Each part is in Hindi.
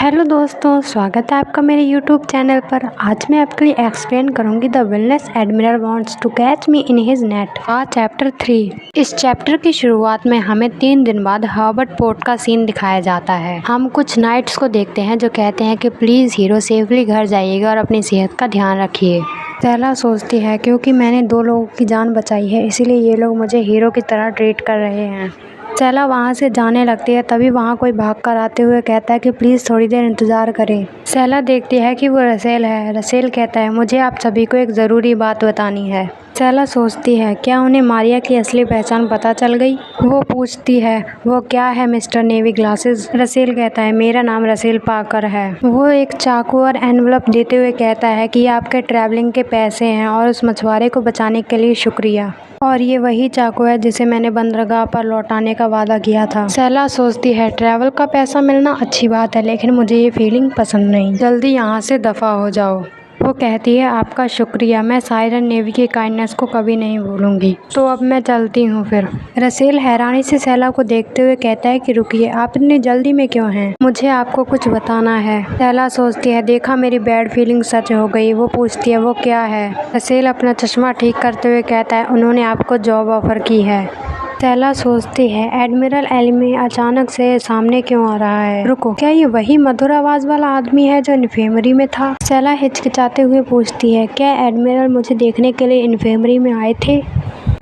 हेलो दोस्तों, स्वागत है आपका मेरे यूट्यूब चैनल पर। आज मैं आपके लिए एक्सप्लेन करूंगी the villainous admiral wants to catch me in his net का चैप्टर 3। इस चैप्टर की शुरुआत में हमें 3 दिन बाद हर्बर्ट पोर्ट का सीन दिखाया जाता है। हम कुछ नाइट्स को देखते हैं जो कहते हैं कि प्लीज हीरो सेफली घर जाइएगा और अपनी सेहत का ध्यान रखिए। स्टेला सोचती है क्योंकि मैंने 2 लोगों की जान बचाई है, इसीलिए ये लोग मुझे हीरो की तरह ट्रीट कर रहे हैं। स्टेला वहाँ से जाने लगती है, तभी वहाँ कोई भागकर आते हुए कहता है कि प्लीज़ थोड़ी देर इंतज़ार करें। स्टेला देखती है कि वो रसेल है। रसेल कहता है मुझे आप सभी को एक ज़रूरी बात बतानी है। स्टेला सोचती है क्या उन्हें मारिया की असली पहचान पता चल गई। वो पूछती है वो क्या है मिस्टर नेवी ग्लासेस। रसेल कहता है मेरा नाम रसेल पाकर है। वो एक चाकू और एनवलप देते हुए कहता है कि ये आपके ट्रैवलिंग के पैसे हैं और उस मछुआरे को बचाने के लिए शुक्रिया। और ये वही चाकू है जिसे मैंने बंदरगाह पर लौटाने का वादा किया था। स्टेला सोचती है ट्रैवल का पैसा मिलना अच्छी बात है, लेकिन मुझे ये फीलिंग पसंद नहीं। जल्दी यहाँ से दफ़ा हो जाओ। वो कहती है आपका शुक्रिया, मैं साइरन नेवी की काइंडनेस को कभी नहीं भूलूंगी। तो अब मैं चलती हूँ फिर। रसेल हैरानी से स्टेला को देखते हुए कहता है कि रुकिए, आप इतनी जल्दी में क्यों हैं? मुझे आपको कुछ बताना है। स्टेला सोचती है देखा मेरी बैड फीलिंग सच हो गई। वो पूछती है वो क्या है? रसेल अपना चश्मा ठीक करते हुए कहता है उन्होंने आपको जॉब ऑफर की है। स्टेला सोचती है एडमिरल एलिमे अचानक से सामने क्यों आ रहा है? रुको, क्या ये वही मधुर आवाज वाला आदमी है जो इन्फेमरी में था? स्टेला हिचकिचाते हुए पूछती है क्या एडमिरल मुझे देखने के लिए इन्फेमरी में आए थे?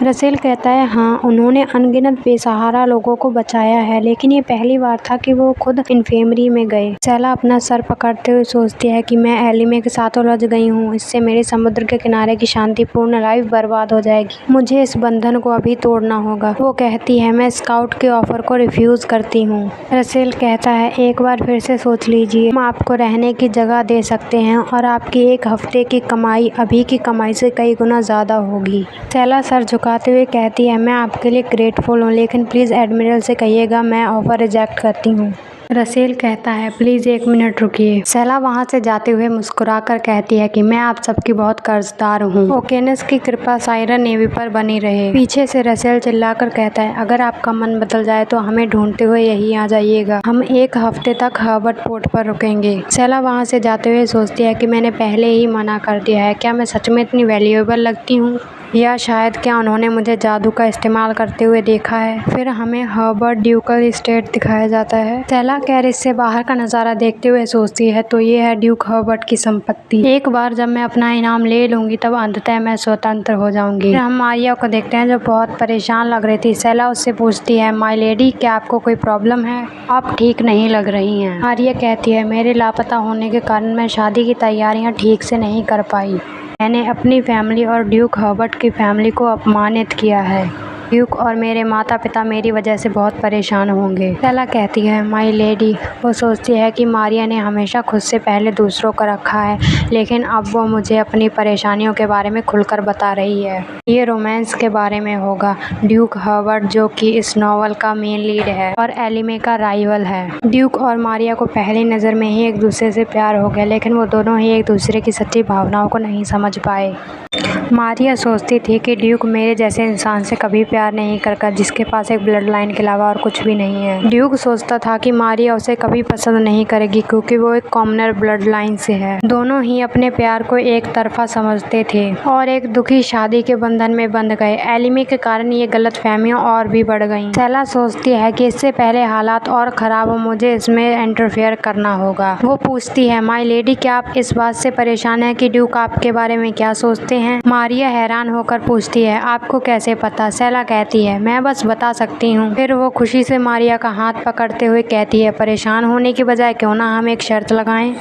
रसेल कहता है हाँ, उन्होंने अनगिनत बेसहारा लोगों को बचाया है, लेकिन ये पहली बार था कि वो खुद इन्फेमरी में गए। स्टेला अपना सर पकड़ते हुए सोचती है कि मैं एलिमे के साथ उलझ गई हूँ, इससे मेरे समुद्र के किनारे की शांतिपूर्ण लाइफ बर्बाद हो जाएगी। मुझे इस बंधन को अभी तोड़ना होगा। वो कहती है मैं स्काउट के ऑफर को रिफ्यूज करती हूँ। रसेल कहता है एक बार फिर से सोच लीजिए, हम आपको रहने की जगह दे सकते हैं और आपकी 1 हफ्ते की कमाई अभी की कमाई से कई गुना ज्यादा होगी। स्टेला सर झुकाते हुए कहती है मैं आपके लिए ग्रेटफुल हूँ, लेकिन प्लीज़ एडमिरल से कहिएगा मैं ऑफर रिजेक्ट करती हूँ। रसेल कहता है प्लीज़ 1 मिनट रुकिए। स्टेला वहाँ से जाते हुए मुस्कुराकर कहती है कि मैं आप सबकी बहुत कर्जदार हूँ। ओकेनस की कृपा साइरन नेवी पर बनी रहे। पीछे से रसेल चिल्लाकर कहता है अगर आपका मन बदल जाए तो हमें ढूंढते हुए यहीं आ जाइएगा, हम 1 हफ्ते तक हर्बर्ट पोर्ट पर रुकेंगे। स्टेला वहाँ से जाते हुए सोचती है कि मैंने पहले ही मना कर दिया है, क्या मैं सच में इतनी वैल्यूएबल लगती हूँ, या शायद क्या उन्होंने मुझे जादू का इस्तेमाल करते हुए देखा है। फिर हमें हर्बर्ट ड्यूकल एस्टेट दिखाया जाता है। स्टेला कैरिज से बाहर का नज़ारा देखते हुए सोचती है तो ये है ड्यूक हर्बर्ट की संपत्ति। एक बार जब मैं अपना इनाम ले लूंगी तब अंततः मैं स्वतंत्र हो जाऊंगी। फिर हम मारिया को देखते हैं जो बहुत परेशान लग रही थी। स्टेला उससे पूछती है माय लेडी क्या आपको कोई प्रॉब्लम है? आप ठीक नहीं लग रही हैं। मारिया कहती है मेरे लापता होने के कारण मैं शादी की तैयारियां ठीक से नहीं कर पाई। मैंने अपनी फैमिली और ड्यूक हर्बर्ट की फैमिली को अपमानित किया है। ड्यूक और मेरे माता पिता मेरी वजह से बहुत परेशान होंगे। स्टेला कहती है माय लेडी। वो सोचती है कि मारिया ने हमेशा खुद से पहले दूसरों को रखा है, लेकिन अब वो मुझे अपनी परेशानियों के बारे में खुलकर बता रही है। ये रोमांस के बारे में होगा। ड्यूक हर्बर्ट जो कि इस नॉवल का मेन लीड है और एलिमे का राइवल है। ड्यूक और मारिया को पहली नज़र में ही एक दूसरे से प्यार हो गया, लेकिन वो दोनों ही एक दूसरे की सच्ची भावनाओं को नहीं समझ पाए। मारिया सोचती थी कि ड्यूक मेरे जैसे इंसान से कभी प्यार नहीं करता जिसके पास एक ब्लड लाइन के अलावा और कुछ भी नहीं है। ड्यूक सोचता था कि मारिया उसे कभी पसंद नहीं करेगी क्योंकि वो एक कॉमनर ब्लड लाइन से है। दोनों ही अपने प्यार को एक तरफा समझते थे और एक दुखी शादी के बंधन में बंध गए। एलिमे के कारण ये गलतफहमियां और भी बढ़ गईं। स्टेला सोचती है कि इससे पहले हालात और खराब हो मुझे इसमें इंटरफेयर करना होगा। वो पूछती है माय लेडी क्या आप इस बात से परेशान है कि ड्यूक आपके बारे में क्या सोचते हैं? मारिया हैरान होकर पूछती है आपको कैसे पता? स्टेला कहती है मैं बस बता सकती हूँ। फिर वो खुशी से मारिया का हाथ पकड़ते हुए कहती है परेशान होने की बजाय क्यों ना हम एक शर्त लगाएं।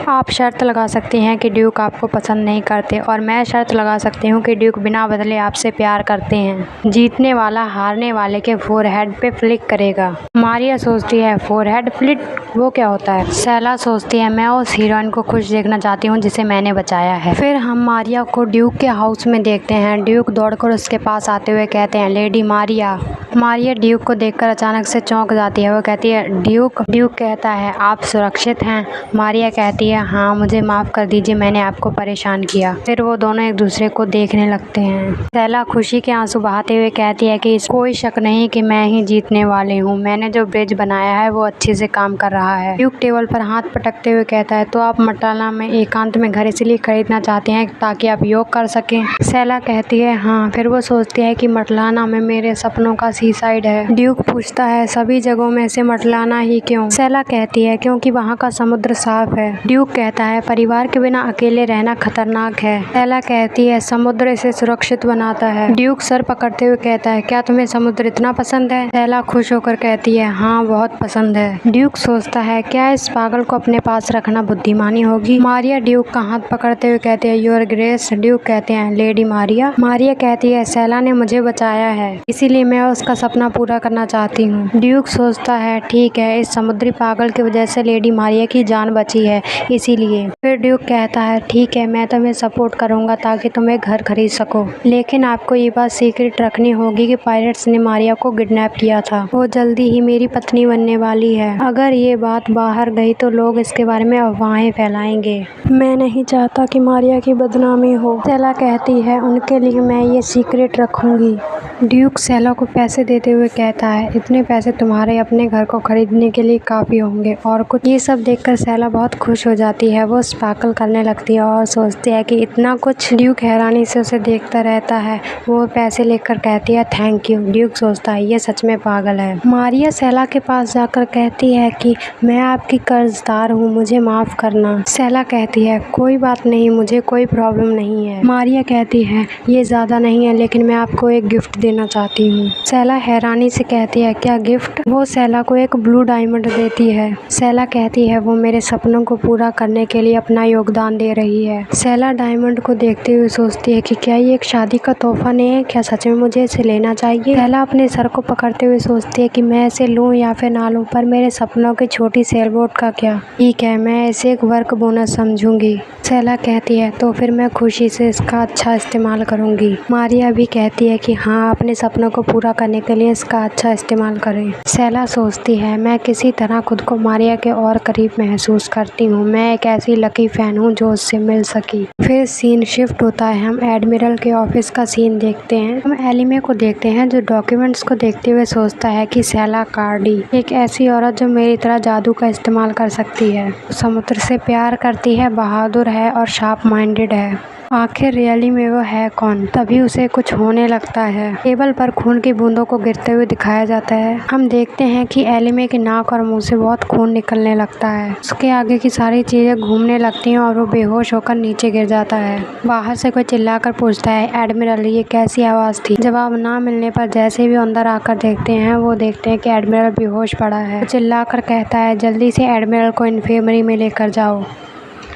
आप शर्त लगा सकती हैं कि ड्यूक आपको पसंद नहीं करते और मैं शर्त लगा सकती हूँ कि ड्यूक बिना बदले आपसे प्यार करते हैं। जीतने वाला हारने वाले के फोरहेड पे फ्लिक करेगा। मारिया सोचती है फोरहेड फ्लिक वो क्या होता है? स्टेला सोचती है मैं उस हीरोइन को खुश देखना चाहती हूँ जिसे मैंने बचाया है। फिर हम मारिया को ड्यूक के हाउस में देखते हैं। ड्यूक दौड़कर उसके पास आते हुए कहते हैं लेडी मारिया। मारिया ड्यूक को देखकर अचानक से चौंक जाती है। वो कहती है ड्यूक। ड्यूक कहता है आप सुरक्षित हैं? मारिया कहती है है हाँ मुझे माफ़ कर दीजिए, मैंने आपको परेशान किया। फिर वो दोनों एक दूसरे को देखने लगते हैं। सैला खुशी के आंसू बहाते हुए कहती है कि कोई शक नहीं कि मैं ही जीतने वाली हूँ। मैंने जो ब्रिज बनाया है वो अच्छे से काम कर रहा है। ड्यूक टेबल पर हाथ पटकते हुए कहता है तो आप मटाला में एकांत में घर इसलिए खरीदना चाहते हैं ताकि आप योग कर सकें। सैला कहती है हाँ। फिर वो सोचती है कि मटलाना में मेरे सपनों का सी साइड है। ड्यूक पूछता है सभी जगहों में से मटलाना ही क्यों? सैला कहती है क्योंकि वहाँ का समुद्र साफ है। ड्यूक कहता है परिवार के बिना अकेले रहना खतरनाक है। सैला कहती है समुद्र इसे सुरक्षित बनाता है। ड्यूक सर पकड़ते हुए कहता है क्या तुम्हें समुद्र इतना पसंद है? सैला खुश होकर कहती है हाँ बहुत पसंद है। ड्यूक सोचता है क्या इस पागल को अपने पास रखना बुद्धिमानी होगी? मारिया ड्यूक का हाथ पकड़ते हुए कहती है योर ग्रेस। ड्यूक कहते हैं लेडी मारिया। मारिया कहती है सैला ने मुझे बचाया है इसीलिए मैं उसका सपना पूरा करना चाहती हूँ। ड्यूक सोचता है ठीक है इस समुद्री पागल की वजह से लेडी मारिया की जान बची है इसीलिए। फिर ड्यूक कहता है ठीक है मैं तुम्हें सपोर्ट करूंगा ताकि तुम एक घर खरीद सको, लेकिन आपको ये बात सीक्रेट रखनी होगी कि पायरेट्स ने मारिया को किडनैप किया था। वो जल्दी ही मेरी पत्नी बनने वाली है। अगर ये बात बाहर गई तो लोग इसके बारे में अफवाहें फैलाएंगे। मैं नहीं चाहता कि मारिया की बदनामी हो। सैला कहती है उनके लिए मैं ये सीक्रेट रखूंगी। ड्यूक सैला को पैसे देते हुए कहता है इतने पैसे तुम्हारे अपने घर को खरीदने के लिए काफ़ी होंगे और कुछ। ये सब देखकर सैला बहुत खुश हो जाती है। वो स्पार्कल करने लगती है और सोचती है कि इतना कुछ। ड्यूक हैरानी से उसे देखता रहता है। वो पैसे लेकर कहती है थैंक यू। ड्यूक सोचता है ये सच में पागल है। मारिया सैला के पास जाकर कहती है कि मैं आपकी कर्जदार हूँ, मुझे माफ़ करना। सैला कहती है कोई बात नहीं, मुझे कोई प्रॉब्लम नहीं है। मारिया कहती है ये ज़्यादा नहीं है लेकिन मैं आपको एक गिफ्ट देना चाहती हूँ। सैला हैरानी से कहती है क्या गिफ्ट? वो सैला को एक ब्लू डायमंड देती है। सैला कहती है वो मेरे सपनों को पूरा करने के लिए अपना योगदान दे रही है। सैला डायमंड को देखते हुए सोचती है कि क्या ये एक शादी का तोहफा नहीं है, क्या सच में मुझे इसे लेना चाहिए? सैला अपने सर को पकड़ते हुए सोचती है कि मैं इसे लूं या फिर ना लूं, पर मेरे सपनों की छोटी सेलबोट का क्या? ठीक है मैं इसे एक वर्क बोनस समझूंगी। सैला कहती है तो फिर मैं खुशी से इसका अच्छा इस्तेमाल करूंगी। मारिया भी कहती है कि हाँ अपने सपनों को पूरा करने के लिए इसका अच्छा इस्तेमाल करें। सैला सोचती है मैं किसी तरह खुद को मारिया के और करीब महसूस करती हूँ। मैं एक ऐसी लकी फैन हूँ जो उससे मिल सकी। फिर सीन शिफ्ट होता है। हम एडमिरल के ऑफिस का सीन देखते हैं। हम एलिमे को देखते हैं जो डॉक्यूमेंट्स को देखते हुए सोचता है कि सैला कार्डी एक ऐसी औरत जो मेरी तरह जादू का इस्तेमाल कर सकती है। समुद्र से प्यार करती है, बहादुर है और शार्प माइंडेड है। आखिर रियली में वो है कौन? तभी उसे कुछ होने लगता है। टेबल पर खून की बूंदों को गिरते हुए दिखाया जाता है। हम देखते हैं कि एलिमे की नाक और मुंह से बहुत खून निकलने लगता है। उसके आगे की सारी चीजें घूमने लगती हैं और वो बेहोश होकर नीचे गिर जाता है। बाहर से कोई चिल्लाकर पूछता है एडमिरल ये कैसी आवाज़ थी? जवाब ना मिलने पर जैसे भी अंदर आकर देखते हैं वो देखते हैं कि एडमिरल बेहोश पड़ा है। वो चिल्लाकर कहता है जल्दी से एडमिरल को इन्फर्मरी में लेकर जाओ।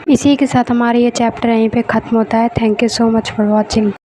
इसी के साथ हमारा ये चैप्टर यहीं पे ख़त्म होता है। Thank you so much for watching.